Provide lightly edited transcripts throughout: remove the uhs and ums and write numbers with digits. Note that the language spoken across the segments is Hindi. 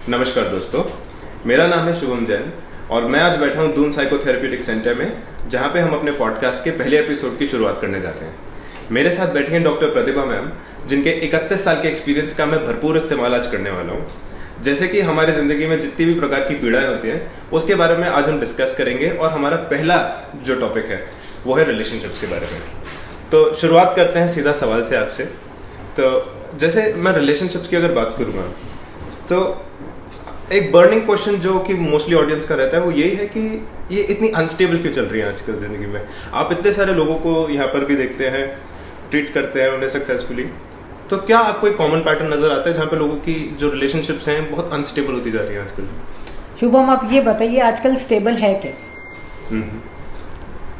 नमस्कार दोस्तों, मेरा नाम है शुभम जैन और मैं आज बैठा हूँ दून साइकोथेरेप्यूटिक सेंटर में, जहाँ पे हम अपने पॉडकास्ट के पहले एपिसोड की शुरुआत करने जा रहे हैं। मेरे साथ बैठी हैं डॉक्टर प्रतिभा मैम, जिनके 31 साल के एक्सपीरियंस का मैं भरपूर इस्तेमाल आज करने वाला हूँ। जैसे कि हमारी ज़िंदगी में जितनी भी प्रकार की पीड़ाएं होती हैं, उसके बारे में आज हम डिस्कस करेंगे और हमारा पहला जो टॉपिक है वो है रिलेशनशिप्स के बारे में। तो शुरुआत करते हैं सीधा सवाल से आपसे। तो जैसे मैं रिलेशनशिप्स की अगर बात करूँगा तो एक बर्निंग क्वेश्चन जो कि मोस्टली ऑडियंस का रहता है वो यही है कि ये इतनी अनस्टेबल क्यों चल रही है आजकल ज़िंदगी में। आप इतने सारे लोगों को यहाँ पर भी देखते हैं, ट्रीट करते हैं उन्हें सक्सेसफुली, तो क्या आपको एक कॉमन पैटर्न नज़र आता है जहाँ पे लोगों की जो रिलेशनशिप्स हैं बहुत अनस्टेबल होती जा रही है आजकल? शुभम, आप ये बताइए आजकल स्टेबल है क्या?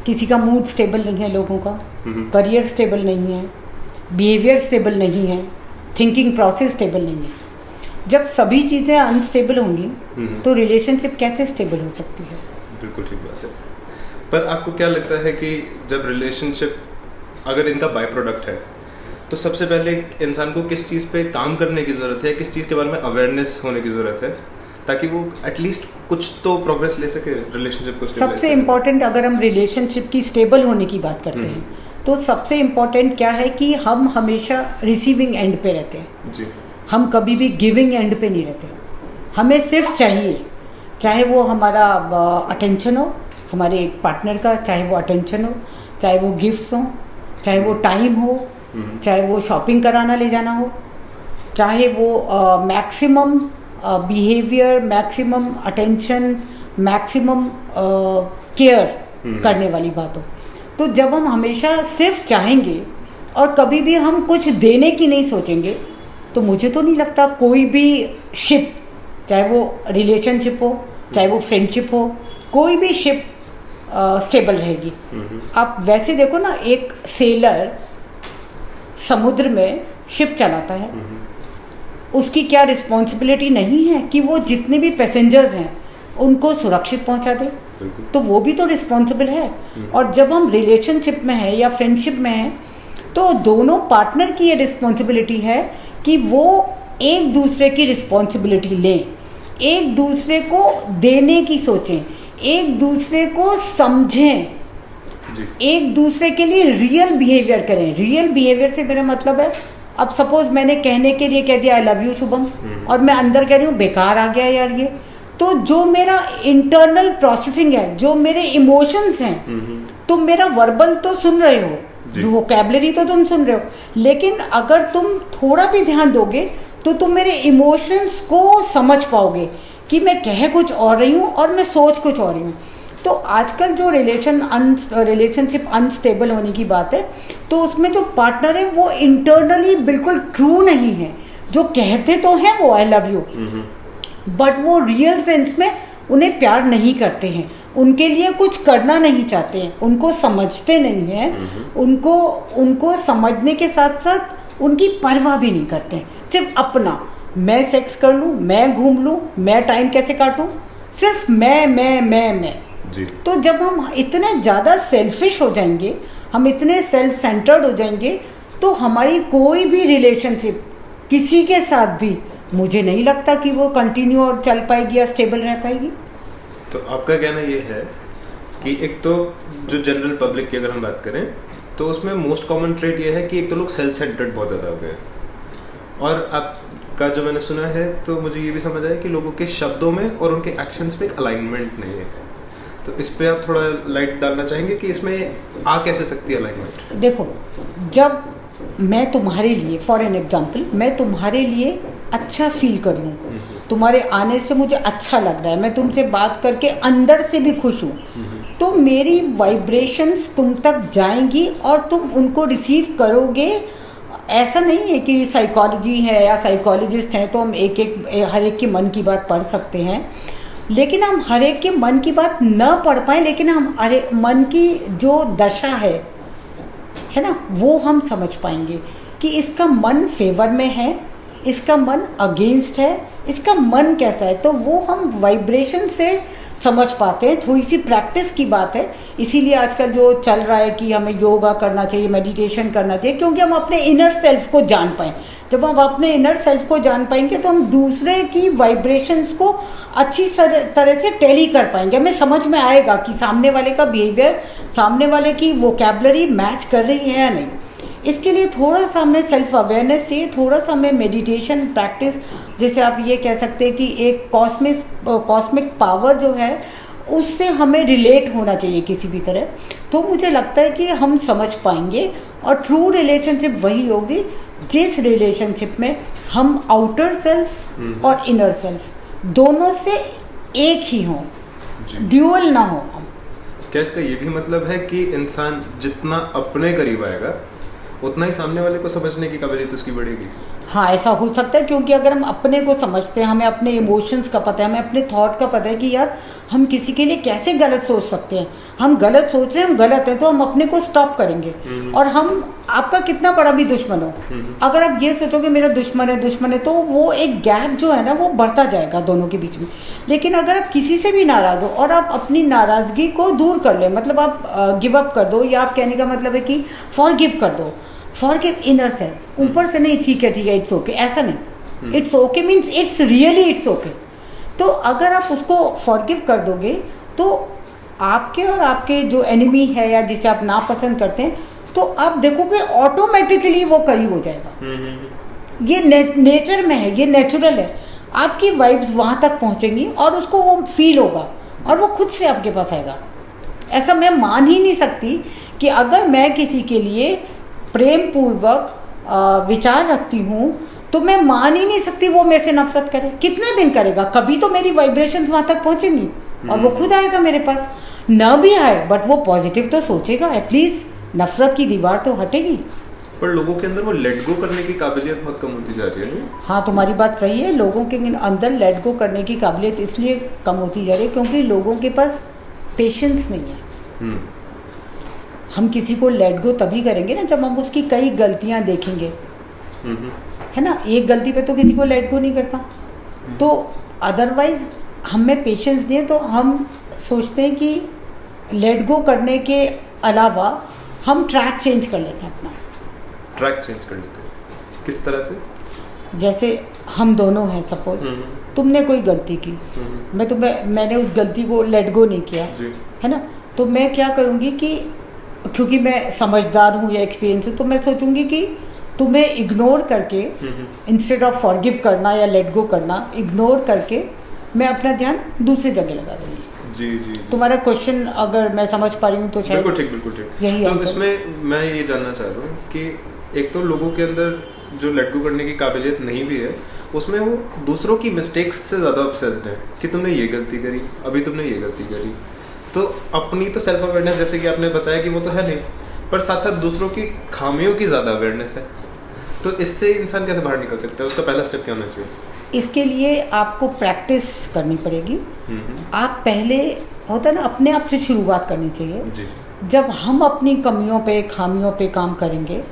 किसी का मूड स्टेबल नहीं है, लोगों का करियर स्टेबल नहीं है, बिहेवियर स्टेबल नहीं है, थिंकिंग प्रोसेस स्टेबल नहीं है। जब सभी चीज़ें अनस्टेबल होंगी तो रिलेशनशिप कैसे स्टेबल हो सकती है? बिल्कुल ठीक बात है। पर आपको क्या लगता है कि जब रिलेशनशिप अगर इनका बाय प्रोडक्ट है तो सबसे पहले इंसान को किस चीज़ पे काम करने की ज़रूरत है, किस चीज़ के बारे में अवेयरनेस होने की ज़रूरत है ताकि वो एटलीस्ट कुछ तो प्रोग्रेस ले सके रिलेशनशिप को? सबसे इम्पोर्टेंट, अगर हम रिलेशनशिप की स्टेबल होने की बात करते हैं तो सबसे इम्पोर्टेंट क्या है कि हम हमेशा रिसीविंग एंड पे रहते हैं जी। हम कभी भी गिविंग एंड पे नहीं रहते। हमें सिर्फ चाहिए, चाहे वो हमारा अटेंशन हो, हमारे पार्टनर का, चाहे वो अटेंशन हो, चाहे वो गिफ्ट्स हो, चाहे वो टाइम हो, चाहे वो शॉपिंग कराना ले जाना हो, चाहे वो maximum behaviour, maximum attention, maximum care करने वाली बात हो। तो जब हम हमेशा सिर्फ चाहेंगे और कभी भी हम कुछ देने की नहीं सोचेंगे तो मुझे तो नहीं लगता कोई भी शिप, चाहे वो रिलेशनशिप हो, चाहे वो फ्रेंडशिप हो, कोई भी शिप स्टेबल रहेगी। आप वैसे देखो ना, एक सेलर समुद्र में शिप चलाता है, उसकी क्या रिस्पॉन्सिबिलिटी नहीं है कि वो जितने भी पैसेंजर्स हैं उनको सुरक्षित पहुंचा दे? तो वो भी तो रिस्पॉन्सिबल है। और जब हम रिलेशनशिप में हैं या फ्रेंडशिप में हैं तो दोनों पार्टनर की ये रिस्पॉन्सिबिलिटी है कि वो एक दूसरे की रिस्पॉन्सिबिलिटी लें, एक दूसरे को देने की सोचें, एक दूसरे को समझें, एक दूसरे के लिए रियल बिहेवियर करें। रियल बिहेवियर से मेरा मतलब है, अब सपोज मैंने कहने के लिए कह दिया आई लव यू शुभम और मैं अंदर कह रही हूँ बेकार आ गया यार ये, तो जो मेरा इंटरनल प्रोसेसिंग है, जो मेरे इमोशंस हैं, तुम मेरा वर्बल तो सुन रहे हो, वोकैबुलरी तो तुम सुन रहे हो, लेकिन अगर तुम थोड़ा भी ध्यान दोगे तो तुम मेरे इमोशंस को समझ पाओगे कि मैं कह कुछ और रही हूँ और मैं सोच कुछ और रही हूँ। तो आजकल जो रिलेशनशिप अनस्टेबल होने की बात है तो उसमें जो पार्टनर है वो इंटरनली बिल्कुल ट्रू नहीं है। जो कहते तो हैं वो आई लव यू, बट वो रियल सेंस में उन्हें प्यार नहीं करते हैं, उनके लिए कुछ करना नहीं चाहते हैं, उनको समझते नहीं हैं, उनको समझने के साथ साथ उनकी परवाह भी नहीं करते हैं। सिर्फ अपना, मैं सेक्स कर लूँ, मैं घूम लूँ, मैं टाइम कैसे काटूँ, सिर्फ मैं जी। तो जब हम इतने ज़्यादा सेल्फिश हो जाएंगे, हम इतने सेल्फ सेंटर्ड हो जाएंगे तो हमारी कोई भी रिलेशनशिप किसी के साथ भी मुझे नहीं लगता कि वो कंटिन्यू और चल पाएगी या स्टेबल रह पाएगी। तो आपका कहना ये है कि एक तो जो जनरल पब्लिक की अगर हम बात करें तो उसमें मोस्ट कॉमन ट्रेट ये है कि एक तो लोग सेल्फ सेंटर्ड बहुत ज़्यादा हो गए, और आपका जो मैंने सुना है तो मुझे ये भी समझ आया कि लोगों के शब्दों में और उनके एक्शंस में एक अलाइनमेंट नहीं है। तो इस पे आप थोड़ा लाइट डालना चाहेंगे कि इसमें आ कैसे सकती है अलाइनमेंट? देखो, जब मैं तुम्हारे लिए, फॉर एन एग्जाम्पल, मैं तुम्हारे लिए अच्छा फील कर लूँ, तुम्हारे आने से मुझे अच्छा लग रहा है, मैं तुमसे बात करके अंदर से भी खुश हूँ, तो मेरी वाइब्रेशंस तुम तक जाएंगी और तुम उनको रिसीव करोगे। ऐसा नहीं है कि साइकोलॉजी है या साइकोलॉजिस्ट हैं तो हम हर एक के मन की बात पढ़ सकते हैं, लेकिन हम हर एक के मन की बात न पढ़ पाए, लेकिन हम मन की जो दशा है ना, वो हम समझ पाएंगे कि इसका मन फेवर में है, इसका मन अगेंस्ट है, इसका मन कैसा है। तो वो हम वाइब्रेशन से समझ पाते हैं। थोड़ी सी प्रैक्टिस की बात है, इसीलिए आजकल जो चल रहा है कि हमें योगा करना चाहिए, मेडिटेशन करना चाहिए, क्योंकि हम अपने इनर सेल्फ को जान पाएँ। जब हम अपने इनर सेल्फ को जान पाएंगे तो हम दूसरे की वाइब्रेशंस को अच्छी तरह से टैली कर पाएंगे। हमें समझ में आएगा कि सामने वाले का बिहेवियर, सामने वाले की वोकैबुलरी मैच कर रही है या नहीं। इसके लिए थोड़ा सा हमें सेल्फ अवेयरनेस चाहिए, थोड़ा सा हमें मेडिटेशन प्रैक्टिस, जैसे आप ये कह सकते हैं कि एक कॉस्मिक पावर जो है उससे हमें रिलेट होना चाहिए किसी भी तरह। तो मुझे लगता है कि हम समझ पाएंगे, और ट्रू रिलेशनशिप वही होगी जिस रिलेशनशिप में हम आउटर सेल्फ और इनर सेल्फ दोनों से एक ही हों, ड्यूअल ना हो। क्या इसका ये भी मतलब है कि इंसान जितना अपने करीब आएगा उतना ही सामने वाले को समझने की काबिलियत उसकी बढ़ेगी? हाँ, ऐसा हो सकता है, क्योंकि अगर हम अपने को समझते हैं, हमें अपने इमोशंस का पता है, हमें अपने थॉट का पता है कि यार हम किसी के लिए कैसे गलत सोच सकते हैं, हम गलत सोच रहे हैं, हम गलत हैं, तो हम अपने को स्टॉप करेंगे। और हम, आपका कितना बड़ा भी दुश्मन हो, अगर आप ये सोचोगे मेरा दुश्मन है, तो वो एक गैप जो है ना वो बढ़ता जाएगा दोनों के बीच में। लेकिन अगर आप किसी से भी नाराज हो और आप अपनी नाराजगी को दूर कर ले, मतलब आप गिव अप कर दो, या आप कहने का मतलब है कि फॉरगिव कर दो, फॉरगिव इनर सेल्फ, ऊपर से नहीं ठीक है इट्स ओके, ऐसा नहीं। It's okay means it's really it's okay. तो अगर आप उसको फॉरगिव कर दोगे तो आपके और आपके जो एनिमी है या जिसे आप नापसंद करते हैं, तो आप देखोगे ऑटोमेटिकली वो करीब हो जाएगा। ये नेचर में है, ये नेचुरल है। आपकी वाइब्स वहाँ तक पहुँचेंगी और उसको वो फील होगा और वो खुद से आपके पास आएगा। ऐसा मैं मान ही नहीं सकती कि अगर मैं किसी के लिए प्रेम पूर्वक विचार रखती हूँ तो मैं मान ही नहीं सकती वो मेरे से नफरत करे। कितने दिन करेगा? कभी तो मेरी वाइब्रेशंस वहाँ तक पहुँचेंगी और वो खुद आएगा मेरे पास। न भी आए बट वो पॉजिटिव तो सोचेगा, एटलीस्ट नफरत की दीवार तो हटेगी। पर लोगों के अंदर वो लेट गो करने की काबिलियत बहुत कम होती जा रही है ना? हाँ, तुम्हारी बात सही है। लोगों के अंदर लेट गो करने की काबिलियत इसलिए कम होती जा रही है क्योंकि लोगों के पास पेशेंस नहीं है। हम किसी को लेट गो तभी करेंगे ना जब हम उसकी कई गलतियां देखेंगे, है ना। एक गलती पे तो किसी को लेट गो नहीं करता। तो अदरवाइज हमें पेशेंस दें तो हम सोचते हैं कि लेट गो करने के अलावा हम ट्रैक चेंज कर लेते हैं अपना। ट्रैक चेंज कर लेते हैं किस तरह से? जैसे हम दोनों हैं, सपोज तुमने कोई गलती की, मैंने उस गलती को लेट गो नहीं किया, है ना। तो मैं क्या करूँगी कि क्योंकि मैं समझदार हूँ या एक्सपीरियंस है, तो मैं सोचूंगी कि तुम्हें इग्नोर करके इंस्टेड ऑफ फॉरगिव करना या लेट गो करना, इग्नोर करके मैं अपना ध्यान दूसरी जगह लगा दूंगी। जी। तुम्हारा क्वेश्चन अगर मैं समझ पा रही हूँ तो शायद बिल्कुल ठीक। यही तो इसमें मैं ये जानना चाह रहा हूँ कि एक तो लोगों के अंदर जो लेट गो करने की काबिलियत नहीं भी है, उसमें वो दूसरों की मिस्टेक्स से ज़्यादा ऑब्सेस्ड है कि तुमने ये गलती करी, अभी तुमने ये गलती करी। तो अपनी तो सेल्फ अवेयरनेस, जैसे कि आपने बताया कि वो तो है नहीं, पर साथ साथ दूसरों की खामियों की ज़्यादा अवेयरनेस है। तो इससे इंसान कैसे बाहर निकल सकता है? उसका पहला स्टेप क्या होना चाहिए? इसके लिए आपको प्रैक्टिस करनी पड़ेगी। आप पहले, होता है ना, अपने आप से शुरुआत करनी चाहिए जी। जब हम अपनी कमियों पे, खामियों पे काम करेंगे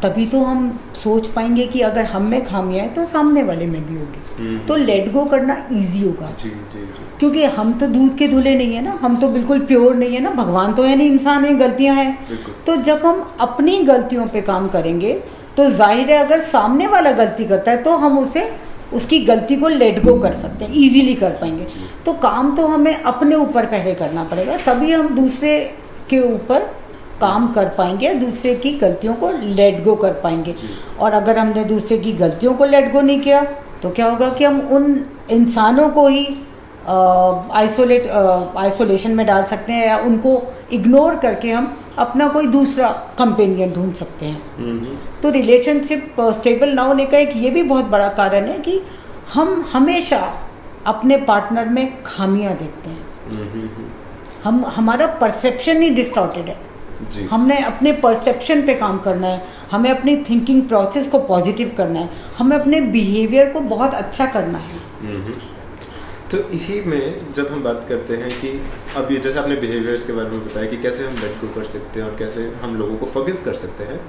तभी तो हम सोच पाएंगे कि अगर हम में खामियां हैं तो सामने वाले में भी होगी। तो लेट गो करना इजी होगा जी। क्योंकि हम तो दूध के धुले नहीं है ना, हम तो बिल्कुल प्योर नहीं है ना, भगवान तो है नहीं, इंसान है, गलतियां हैं। तो जब हम अपनी गलतियों पे काम करेंगे तो जाहिर है अगर सामने वाला गलती करता है तो हम उसकी गलती को लेट गो कर सकते हैं, इजीली कर पाएंगे। तो काम तो हमें अपने ऊपर पहले करना पड़ेगा, तभी हम दूसरे के ऊपर काम कर पाएंगे, दूसरे की गलतियों को लेट गो कर पाएंगे। और अगर हमने दूसरे की गलतियों को लेट गो नहीं किया तो क्या होगा कि हम उन इंसानों को ही आइसोलेशन में डाल सकते हैं, या उनको इग्नोर करके हम अपना कोई दूसरा कंपेनियन ढूंढ सकते हैं। तो रिलेशनशिप स्टेबल ना होने का एक ये भी बहुत बड़ा कारण है कि हम हमेशा अपने पार्टनर में खामियां देखते हैं। हमारा परसेप्शन ही डिस्टॉर्टेड है जी। हमने अपने परसेप्शन पे काम करना है, हमें अपनी थिंकिंग प्रोसेस को पॉजिटिव करना है, हमें अपने बिहेवियर को बहुत अच्छा करना है। तो इसी में जब हम बात करते हैं कि अब ये जैसे आपने बिहेवियर्स के बारे में बताया कि कैसे हम लेट गो कर सकते हैं और कैसे हम लोगों को फॉरगिव कर सकते हैं,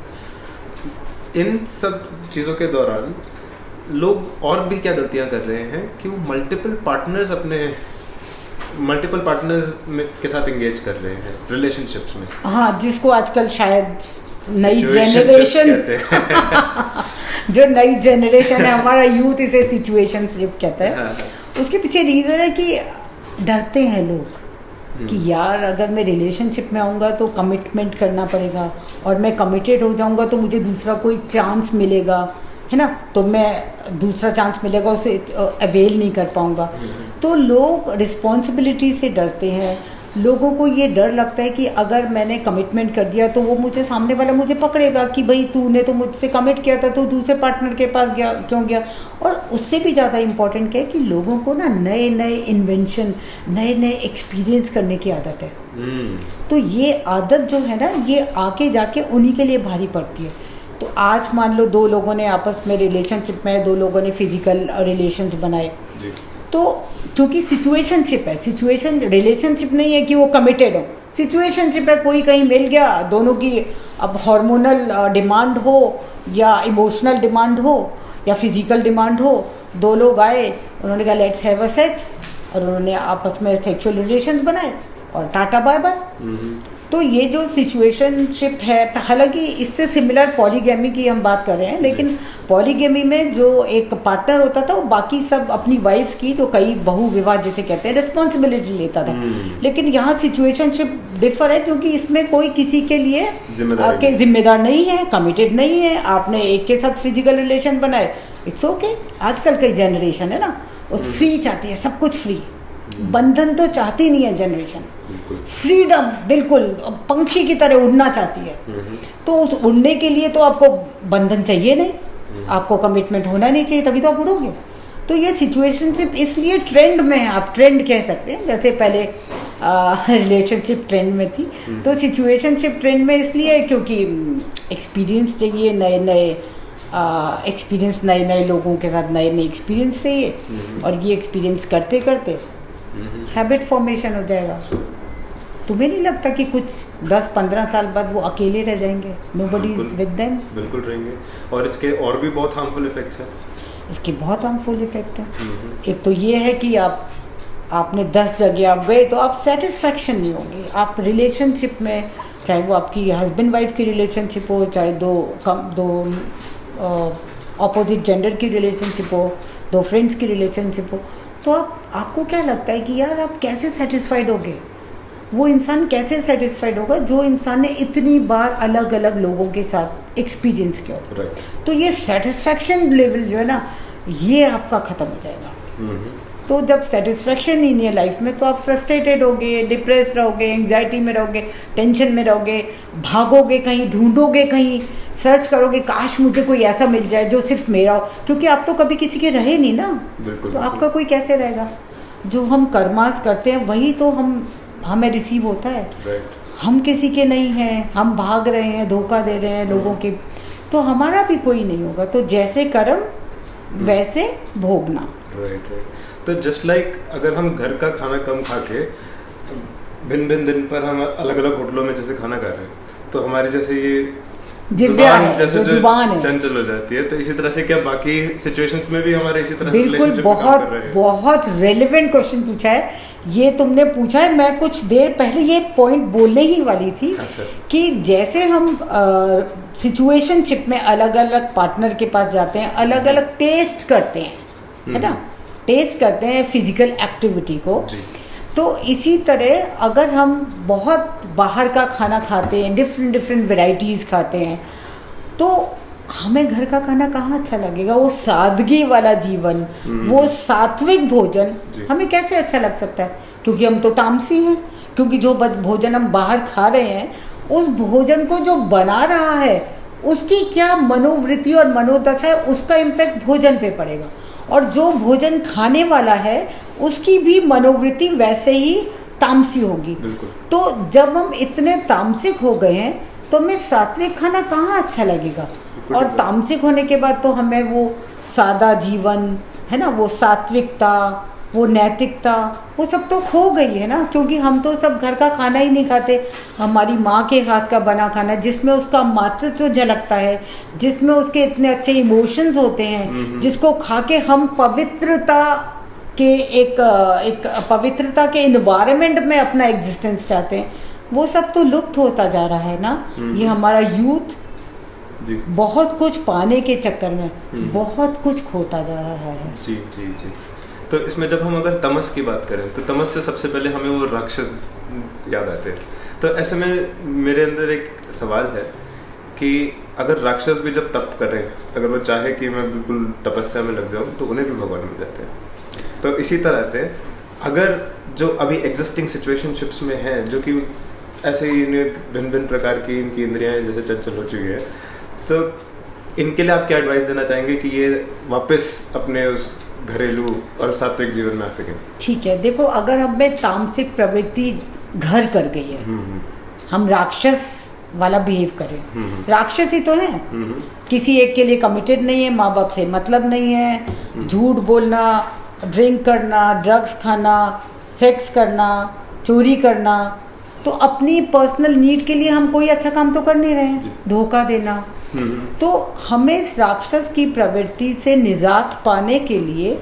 इन सब चीज़ों के दौरान लोग और भी क्या गलतियां कर रहे हैं कि वो मल्टीपल पार्टनर्स अपने मल्टीपल पार्टनर्स के साथ एंगेज कर रहे हैं रिलेशनशिप्स में। हाँ, जिसको आजकल शायद नई Situationships जनरेशन कहते हैं। जो नई जनरेशन है, हमारा यूथ इसे सिचुएशनशिप कहता है। हाँ, उसके पीछे रीज़न है कि डरते हैं लोग कि यार अगर मैं रिलेशनशिप में आऊँगा तो कमिटमेंट करना पड़ेगा, और मैं कमिटेड हो जाऊँगा तो मुझे दूसरा कोई चांस मिलेगा, है ना, तो मैं दूसरा चांस मिलेगा उसे अवेल नहीं कर पाऊँगा। तो लोग रिस्पॉन्सिबिलिटी से डरते हैं। लोगों को ये डर लगता है कि अगर मैंने कमिटमेंट कर दिया तो वो मुझे, सामने वाला मुझे पकड़ेगा कि भाई तूने तो मुझसे कमिट किया था, तो दूसरे पार्टनर के पास गया क्यों गया। और उससे भी ज़्यादा इम्पोर्टेंट क्या है कि लोगों को ना नए नए इन्वेंशन, नए नए एक्सपीरियंस करने की आदत है। तो ये आदत जो है ना, ये आके जाके उन्हीं के लिए भारी पड़ती है। तो आज मान लो दो लोगों ने आपस में रिलेशनशिप में, दो लोगों ने फिजिकल रिलेशंस बनाए, तो क्योंकि सिचुएशनशिप है, सिचुएशन रिलेशनशिप नहीं है कि वो कमिटेड हो, सिचुएशनशिप है, कोई कहीं मिल गया, दोनों की अब हार्मोनल डिमांड हो या इमोशनल डिमांड हो या फिजिकल डिमांड हो, दो लोग आए, उन्होंने कहा लेट्स हैव अ सेक्स, और उन्होंने आपस में सेक्सुअल रिलेशंस बनाए और टाटा बाय बाय। तो ये जो सिचुएशनशिप है, हालांकि इससे सिमिलर पॉलीगैमी की हम बात कर रहे हैं, लेकिन पॉलीगैमी में जो एक पार्टनर होता था वो बाकी सब अपनी वाइफ्स की, जो कई बहु विवाह जिसे कहते हैं, रिस्पॉन्सिबिलिटी लेता था। लेकिन यहाँ सिचुएशनशिप डिफर है क्योंकि इसमें कोई किसी के लिए जिम्मेदार नहीं है, कमिटेड नहीं है। आपने एक के साथ फिजिकल रिलेशन बनाए, इट्स ओके। आजकल की जनरेशन है ना, उस फ्री चाहती है, सब कुछ फ्री, बंधन तो चाहती नहीं है जनरेशन, फ्रीडम बिल्कुल, पंछी की तरह उड़ना चाहती है। तो उस उड़ने के लिए तो आपको बंधन चाहिए नहीं, आपको कमिटमेंट होना नहीं चाहिए, तभी तो आप उड़ोगे। तो ये सिचुएशनशिप इसलिए ट्रेंड में है, आप ट्रेंड कह सकते हैं, जैसे पहले रिलेशनशिप ट्रेंड में थी, तो सिचुएशनशिप ट्रेंड में इसलिए क्योंकि एक्सपीरियंस चाहिए, नए नए एक्सपीरियंस, नए नए लोगों के साथ नए नए एक्सपीरियंस चाहिए, और ये एक्सपीरियंस करते करते हैबिट फॉर्मेशन हो जाएगा। तुम्हें नहीं लगता कि कुछ 10-15 साल बाद वो अकेले रह जाएंगे, नोबडी इज विद देम? बिल्कुल रहेंगे। और इसके और भी बहुत हार्मफुल इफेक्ट्स हैं। इसके बहुत हार्मफुल इफेक्ट है। एक तो ये है कि आपने 10 जगह आप गए तो आप सेटिस्फैक्शन नहीं होंगे। आप रिलेशनशिप में, चाहे वो आपकी हस्बैंड वाइफ की रिलेशनशिप हो, चाहे दो ऑपोजिट जेंडर की रिलेशनशिप हो, दो फ्रेंड्स की रिलेशनशिप हो, तो आपको क्या लगता है कि यार आप कैसे सेटिस्फाइड होगे? वो इंसान कैसे सेटिस्फाइड होगा जो इंसान ने इतनी बार अलग अलग लोगों के साथ एक्सपीरियंस किया हो। तो ये सेटिस्फैक्शन लेवल जो है ना, ये आपका ख़त्म हो जाएगा। तो जब सेटिस्फैक्शन ही नहीं है लाइफ में, तो आप फ्रस्ट्रेटेड होगे, डिप्रेस रहोगे, एंग्जाइटी में रहोगे, टेंशन में रहोगे, भागोगे कहीं, ढूंढोगे कहीं, सर्च करोगे काश मुझे कोई ऐसा मिल जाए जो सिर्फ मेरा हो, क्योंकि आप तो कभी किसी के रहे नहीं ना। तो आपका कोई कैसे रहेगा? जो हम कर्मास करते हैं वही तो हमें रिसीव होता है। हम किसी के नहीं हैं, हम भाग रहे हैं, धोखा दे रहे हैं लोगों के, तो हमारा भी कोई नहीं होगा। तो जैसे कर्म वैसे भोगना। राइट। तो जस्ट लाइक अगर हम घर का खाना कम खा के भिन्न भिन्न दिन पर हम अलग अलग होटलों में जैसे खाना खा रहे हैं, तो हमारे जैसे ये जुबान जैसे जो चंचल हो जाती है, तो इसी तरह से क्या बाकी सिचुएशंस में भी हमारे इसी तरह बिल्कुल बहुत रेलेवेंट क्वेश्चन पूछा है ये तुमने पूछा है। मैं कुछ देर पहले ये पॉइंट बोलने ही वाली थी। अच्छा। कि जैसे हम सिचुएशनशिप में अलग अलग पार्टनर के पास जाते हैं, अलग अलग टेस्ट करते हैं, है ना, टेस्ट करते हैं फिजिकल एक्टिविटी को, तो इसी तरह अगर हम बहुत बाहर का खाना खाते हैं, डिफरेंट वैरायटीज़ खाते हैं, तो हमें घर का खाना कहाँ अच्छा लगेगा? वो सादगी वाला जीवन, वो सात्विक भोजन हमें कैसे अच्छा लग सकता है? क्योंकि हम तो तामसी हैं। क्योंकि जो भोजन हम बाहर खा रहे हैं, उस भोजन को जो बना रहा है उसकी क्या मनोवृत्ति और मनोदशा है, उसका इम्पैक्ट भोजन पे पड़ेगा। और जो भोजन खाने वाला है उसकी भी मनोवृत्ति वैसे ही तामसी होगी। तो जब हम इतने तामसिक हो गए हैं तो हमें सात्विक खाना कहाँ अच्छा लगेगा? और तामसिक होने के बाद तो हमें वो सादा जीवन, है ना, वो सात्विकता, वो नैतिकता, वो सब तो खो गई है ना। क्योंकि हम तो सब घर का खाना ही नहीं खाते, हमारी माँ के हाथ का बना खाना जिसमें उसका मातृत्व झलकता है, जिसमें उसके इतने अच्छे इमोशंस होते हैं, जिसको खा के हम पवित्रता के एक पवित्रता के इन्वायरमेंट में अपना एग्जिस्टेंस चाहते हैं, वो सब तो लुप्त होता जा रहा है ना। ये हमारा यूथ जी बहुत कुछ पाने के चक्कर में बहुत कुछ खोता जा रहा है। जी जी जी। तो इसमें जब हम अगर तमस की बात करें तो तमस से सबसे पहले हमें वो राक्षस याद आते हैं। तो ऐसे में मेरे अंदर एक सवाल है कि अगर राक्षस भी जब तप करें, अगर वो चाहे कि मैं बिल्कुल तपस्या में लग जाऊं, तो उन्हें भी भगवान मिल जाते हैं। तो इसी तरह से अगर जो अभी एग्जिस्टिंग सिचुएशनशिप्स में है, जो कि ऐसे ही इन्हें भिन्न भिन्न प्रकार की इनकी इंद्रियां जैसे चंचल हो चुकी है, तो इनके लिए आप क्या एडवाइस देना चाहेंगे कि ये वापस अपने उस घरेलू और सात्विक जीवन में आ सकें? ठीक है, देखो अगर हमें तामसिक प्रवृत्ति घर कर गई है, हम राक्षस वाला बिहेव करें, राक्षस ही तो है, किसी एक के लिए कमिटेड नहीं है, माँ बाप से मतलब नहीं है, झूठ बोलना, ड्रिंक करना, ड्रग्स खाना, सेक्स करना, चोरी करना, तो अपनी पर्सनल नीड के लिए हम कोई अच्छा काम तो कर नहीं रहे हैं, धोखा देना। तो हमें इस राक्षस की प्रवृत्ति से निजात पाने के लिए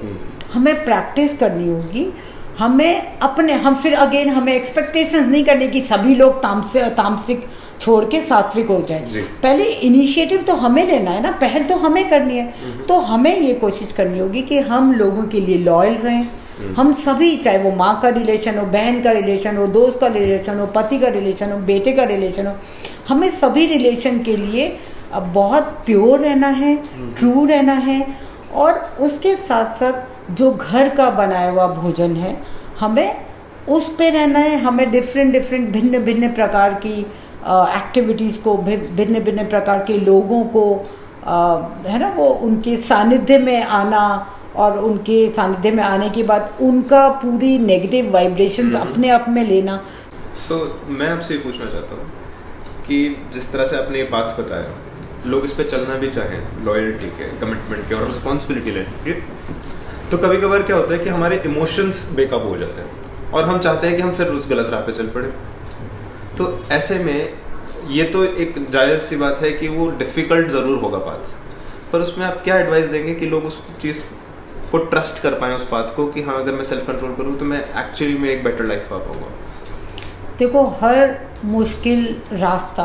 हमें प्रैक्टिस करनी होगी। हम फिर अगेन हमें एक्सपेक्टेशंस नहीं करने की सभी लोग तामसिक छोड़ के सात्विक हो जाए। पहले इनिशिएटिव तो हमें लेना है ना, पहल तो हमें करनी है। तो हमें ये कोशिश करनी होगी कि हम लोगों के लिए लॉयल रहें। हम सभी, चाहे वो माँ का रिलेशन हो, बहन का रिलेशन हो, दोस्त का रिलेशन हो, पति का रिलेशन हो, बेटे का रिलेशन हो, हमें सभी रिलेशन के लिए बहुत प्योर रहना है, ट्रू रहना है। और उसके साथ साथ जो घर का बनाया हुआ भोजन है, हमें उस पे रहना है। हमें भिन्न भिन्न प्रकार की एक्टिविटीज़ को, भिन्न भिन्न प्रकार के लोगों को है ना, वो उनके सानिध्य में आना, और उनके सानिध्य में आने के बाद उनका पूरी नेगेटिव वाइब्रेशंस अपने आप में लेना। मैं आपसे ये पूछना चाहता हूँ कि जिस तरह से आपने ये बात बताया, लोग इस पे चलना भी चाहें लॉयल्टी के, कमिटमेंट के और रिस्पॉन्सिबिलिटी लेने, तो कभी कभार क्या होता है कि हमारे इमोशंस बेकाबू हो जाते हैं और हम चाहते हैं कि हम फिर उस गलत राह पे चल पड़े। तो ऐसे में ये तो एक जायज़ सी बात है कि वो डिफ़िकल्ट ज़रूर होगा पाथ, पर उसमें आप क्या एडवाइस देंगे कि लोग उस चीज़ को ट्रस्ट कर पाएँ, उस बात को कि हाँ अगर मैं सेल्फ कंट्रोल करूँ तो मैं एक्चुअली में एक बेटर लाइफ पा पाऊँगा? देखो, हर मुश्किल रास्ता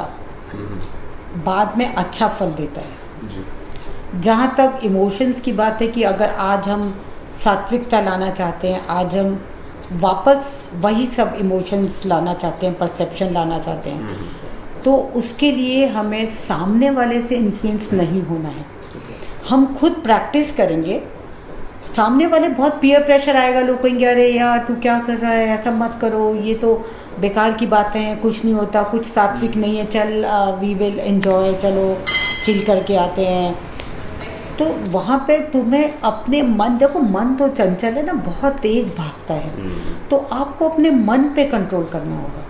बाद में अच्छा फल देता है जी। जहाँ तक इमोशंस की बात है कि अगर आज हम सात्विकता लाना चाहते हैं, आज हम वापस वही सब इमोशंस लाना चाहते हैं, परसेप्शन लाना चाहते हैं, तो उसके लिए हमें सामने वाले से इन्फ्लुएंस नहीं होना है। हम खुद प्रैक्टिस करेंगे। सामने वाले बहुत पीयर प्रेशर आएगा, लोग कहेंगे अरे यार तू क्या कर रहा है, ऐसा मत करो, ये तो बेकार की बातें हैं, कुछ नहीं होता, कुछ सात्विक नहीं है, चल वी विल एंजॉय, चलो चिल करके आते हैं। तो वहाँ पे तुम्हें अपने मन, देखो मन तो चंचल है ना, बहुत तेज भागता है, तो आपको अपने मन पे कंट्रोल करना होगा,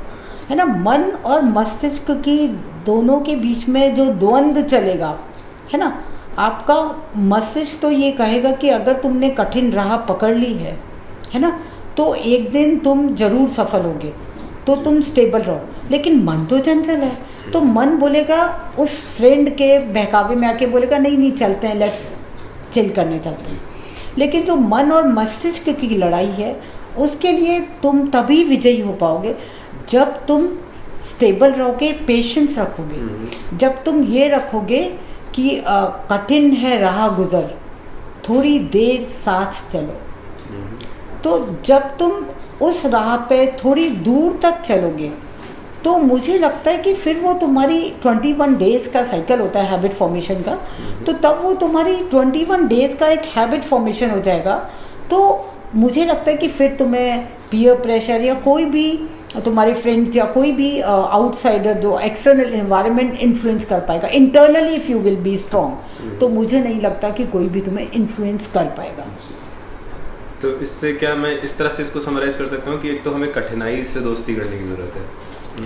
है ना। मन और मस्तिष्क की दोनों के बीच में जो द्वंद्व चलेगा, है ना, आपका मस्तिष्क तो ये कहेगा कि अगर तुमने कठिन राह पकड़ ली है ना, तो एक दिन तुम जरूर सफल होगे, तो तुम स्टेबल रहो। लेकिन मन तो चंचल है, तो मन बोलेगा, उस फ्रेंड के बहकावे में आके बोलेगा नहीं नहीं चलते हैं, लेट्स चिल करने चलते हैं। लेकिन जो मन और मस्तिष्क की लड़ाई है, उसके लिए तुम तभी विजयी हो पाओगे जब तुम स्टेबल रहोगे, पेशेंस रखोगे, जब तुम ये रखोगे कि कठिन है राह गुजर, थोड़ी देर साथ चलो। तो जब तुम उस राह पे थोड़ी दूर तक चलोगे, तो मुझे लगता है कि फिर वो तुम्हारी 21 डेज़ का साइकिल होता है हैबिट फॉर्मेशन का, तो तब वो तुम्हारी 21 डेज़ का एक हैबिट फॉर्मेशन हो जाएगा। तो मुझे लगता है कि फिर तुम्हें पीयर प्रेशर या कोई भी तुम्हारे फ्रेंड्स या कोई भी आउटसाइडर जो एक्सटर्नल एनवायरनमेंट इन्फ्लुएंस कर पाएगा। Internally if you will be strong, तो मुझे नहीं लगता कि कोई भी तुम्हें इन्फ्लुएंस कर पाएगा। तो इससे क्या मैं इस तरह से इसको समराइज कर सकता हूँ कि एक तो हमें कठिनाई से दोस्ती करने की ज़रूरत है।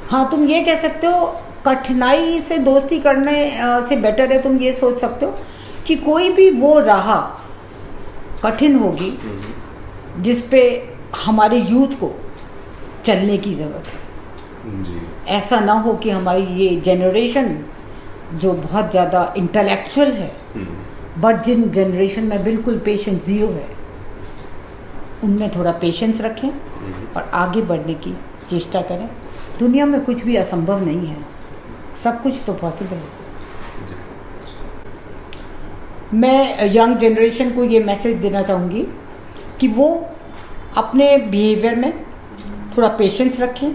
हाँ, तुम ये कह सकते हो कठिनाई से दोस्ती करने से बेटर है तुम ये सोच सकते हो कि कोई भी वो राह कठिन होगी जिस पे हमारे यूथ को चलने की ज़रूरत है जी। ऐसा ना हो कि हमारी ये जनरेशन जो बहुत ज़्यादा इंटेलेक्चुअल है, बट जिन जनरेशन में बिल्कुल पेशेंस जीरो है, उनमें थोड़ा पेशेंस रखें और आगे बढ़ने की चेष्टा करें। दुनिया में कुछ भी असंभव नहीं है, सब कुछ तो पॉसिबल है। मैं यंग जनरेशन को ये मैसेज देना चाहूँगी कि वो अपने बिहेवियर में थोड़ा पेशेंस रखें,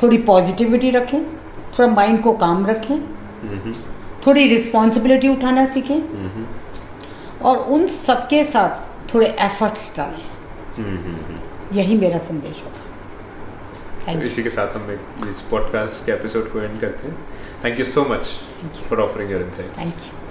थोड़ी पॉजिटिविटी रखें, थोड़ा माइंड को काम रखें, थोड़ी रिस्पॉन्सिबिलिटी उठाना सीखें और उन सबके साथ थोड़े एफर्ट्स डालें। यही मेरा संदेश होगा। तो इसी के साथ हम इस पॉडकास्ट के एपिसोड को एंड करते हैं। Thank you so much for offering your insights. Thank you.